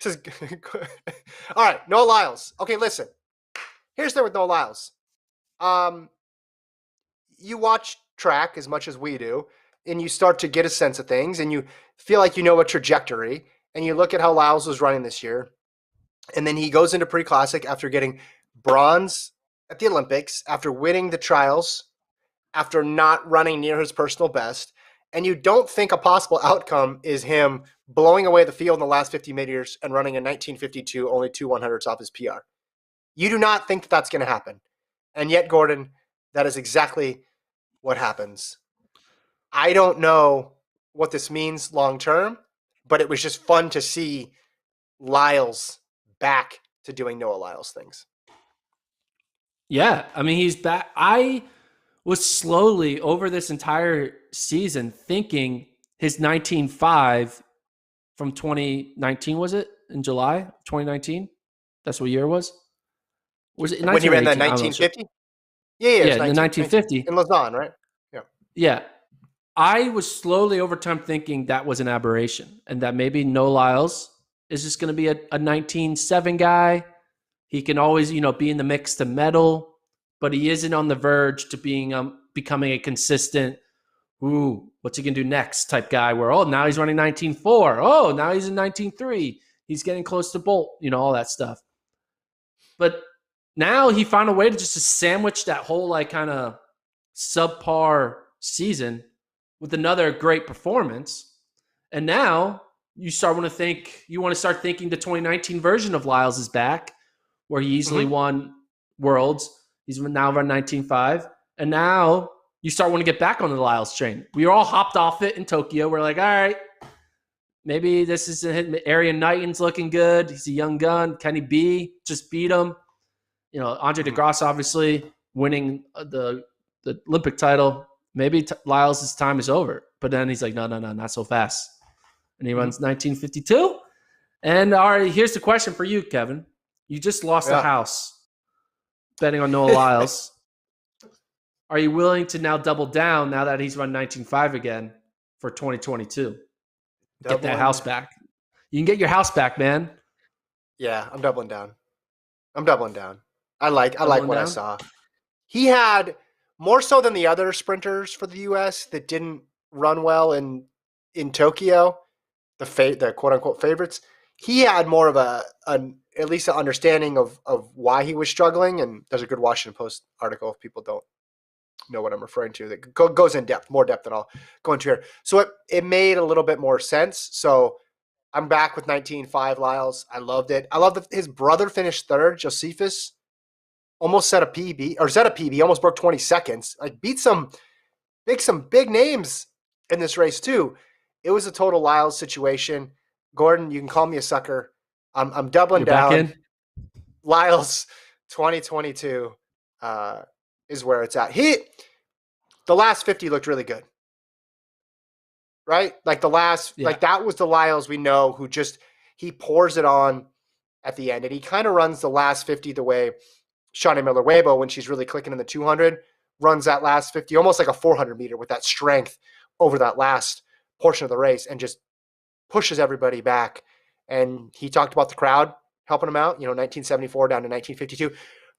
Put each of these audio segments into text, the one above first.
This is all right. Noah Lyles. Okay, listen. Here's the thing with Noah Lyles. You watch track as much as we do, and you start to get a sense of things, and you feel like you know a trajectory, and you look at how Lyles was running this year, and then he goes into pre-classic after getting bronze at the Olympics, after winning the trials, after not running near his personal best, and you don't think a possible outcome is him blowing away the field in the last 50 meters and running a 1952, only 2/100ths off his PR. You do not think that's going to happen. And yet, Gordon, that is exactly what happens. I don't know what this means long term, but it was just fun to see Lyles back to doing Noah Lyles things. Yeah, I mean, he's back. I was slowly over this entire season thinking his 19.5 from 2019, was it in July 2019? That's what year it was? Was it when he ran that 1950? Yeah, the 1950 in Lausanne, right? Yeah. I was slowly over time thinking that was an aberration and that maybe Noah Lyles is just going to be a 19.7 guy. He can always, be in the mix to medal, but he isn't on the verge to being becoming a consistent, what's he going to do next type guy where, now he's running 19.4. Now he's in 19.3. He's getting close to Bolt, all that stuff. But now he found a way to just sandwich that whole kind of subpar season with another great performance. And now you want to start thinking the 2019 version of Lyles is back, where he easily won Worlds. He's now run 19.5. And now you start wanting to get back on the Lyles train. We all hopped off it in Tokyo. We're like, all right, maybe this is Arian Knighton's looking good. He's a young gun. Kenny B just beat him. Andre de Grasse obviously winning the Olympic title. Maybe Lyles' time is over. But then he's like, no, not so fast. And he runs 19.52. And all right, here's the question for you, Kevin. You just lost a house betting on Noah Lyles. Are you willing to now double down now that he's run 19.5 again for 2022? Get that house back. You can get your house back, man. Yeah, I'm doubling down. I like what I saw. He had more so than the other sprinters for the U.S. that didn't run well in Tokyo, the quote unquote favorites. He had more of at least an understanding of why he was struggling. And there's a good Washington Post article if people don't know what I'm referring to that goes in depth, more depth than I'll go into here. So it made a little bit more sense. So I'm back with 19.5 Lyles. I loved it. I love that his brother finished third, Josephus. Almost set a PB, almost broke 20 seconds. Like beat some big names in this race too. It was a total Lyles situation. Gordon, you can call me a sucker. I'm doubling down. Lyles 2022 is where it's at. The last 50 looked really good. Right? Like that was the Lyles we know who he pours it on at the end. And he kind of runs the last 50 the way Shawnee Miller-Weibo, when she's really clicking in the 200, runs that last 50 almost like a 400 meter with that strength over that last portion of the race and just pushes everybody back. And he talked about the crowd helping him out, 1974 down to 1952.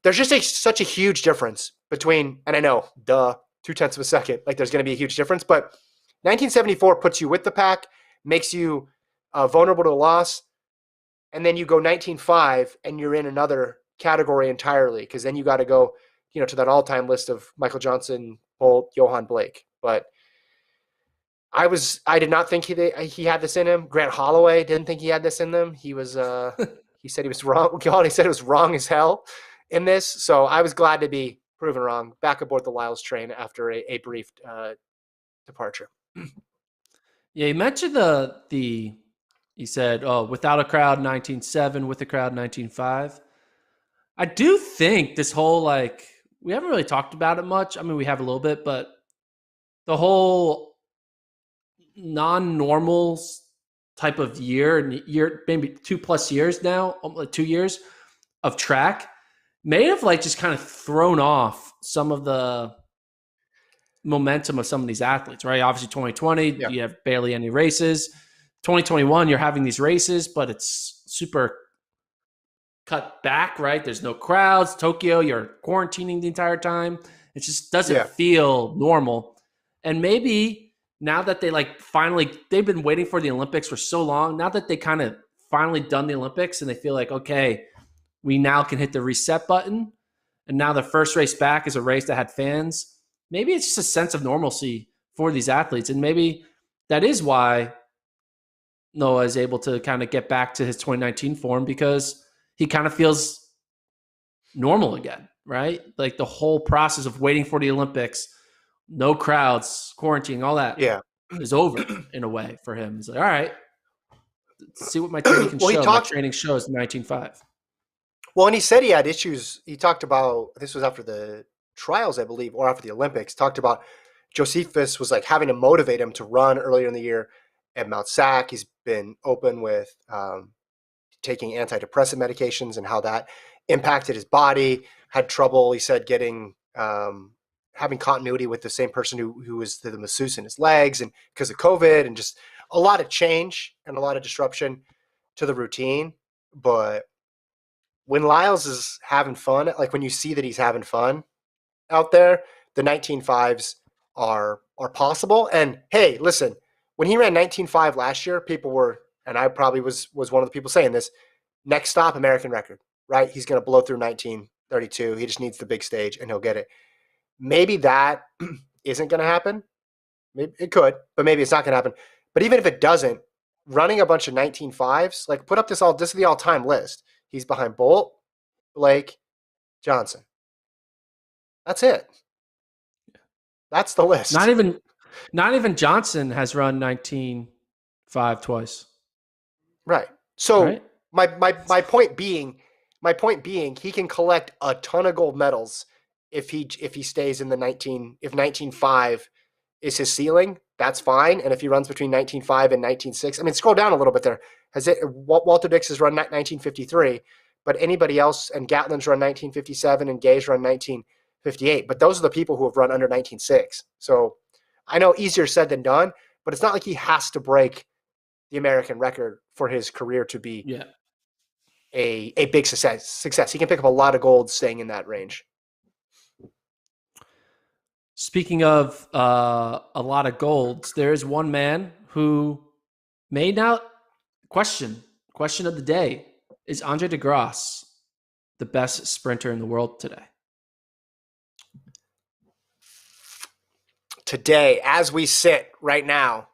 There's just such a huge difference between, and I know, 0.2 of a second, like there's going to be a huge difference, but 1974 puts you with the pack, makes you vulnerable to a loss, and then you go 19.5 and you're in another category entirely, because then you got to go, to that all-time list of Michael Johnson, Bolt, Johan Blake. But I did not think he had this in him. Grant Holloway didn't think he had this in them. He was he said he was wrong. He said it was wrong as hell in this. So I was glad to be proven wrong. Back aboard the Lyles train after a brief departure. Yeah, he mentioned he said, without a crowd 19.7, with a crowd 19.5. I do think this whole, we haven't really talked about it much. I mean, we have a little bit, but the whole non-normal type of year, maybe 2+ years now, 2 years of track, may have just kind of thrown off some of the momentum of some of these athletes, right? Obviously 2020, you have barely any races. 2021, you're having these races, but it's super cut back, right? There's no crowds. Tokyo, you're quarantining the entire time. It just doesn't feel normal. And maybe now that they finally, they've been waiting for the Olympics for so long. Now that they kind of finally done the Olympics and they feel like, okay, we now can hit the reset button. And now the first race back is a race that had fans. Maybe it's just a sense of normalcy for these athletes. And maybe that is why Noah is able to kind of get back to his 2019 form, because he kind of feels normal again, right? Like the whole process of waiting for the Olympics, no crowds, quarantine, all that is over in a way for him. He's like, all right, let's see what my training can show. My training shows 19.5. Well, and he said he had issues. He talked about, this was after the trials, I believe, or after the Olympics, talked about Josephus was like having to motivate him to run earlier in the year at Mount Sac. He's been open with taking antidepressant medications and how that impacted his body. Had trouble, he said, getting having continuity with the same person who was the masseuse in his legs, and because of COVID, and just a lot of change and a lot of disruption to the routine. But when Lyles is having fun, like when you see that he's having fun out there, the 19.5s are possible. And hey, listen, when he ran 19.5 last year, people were, and I probably was one of the people saying this, next stop, American record, right? He's going to blow through 19.32. He just needs the big stage and he'll get it. Maybe that isn't going to happen. Maybe it could, but maybe it's not going to happen. But even if it doesn't, running a bunch of 19.5s, like put up this is the all-time list. He's behind Bolt, Blake, Johnson. That's it. That's the list. Not even Johnson has run 19.5 twice. Right. So right? My point being, he can collect a ton of gold medals if he stays in the 19.5 is his ceiling. That's fine. And if he runs between 19.5 and 19.6, I mean, scroll down a little bit there. Walter Dix has run 19.53, but anybody else, and Gatlin's run 19.57 and Gay's run 19.58. But those are the people who have run under 19.6. So I know easier said than done, but it's not like he has to break the American record for his career to be a big success. He can pick up a lot of gold staying in that range. Speaking of a lot of golds, there is one man who may now question of the day. Is Andre de Grasse the best sprinter in the world today? Today, as we sit right now,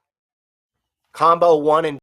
combo 1 and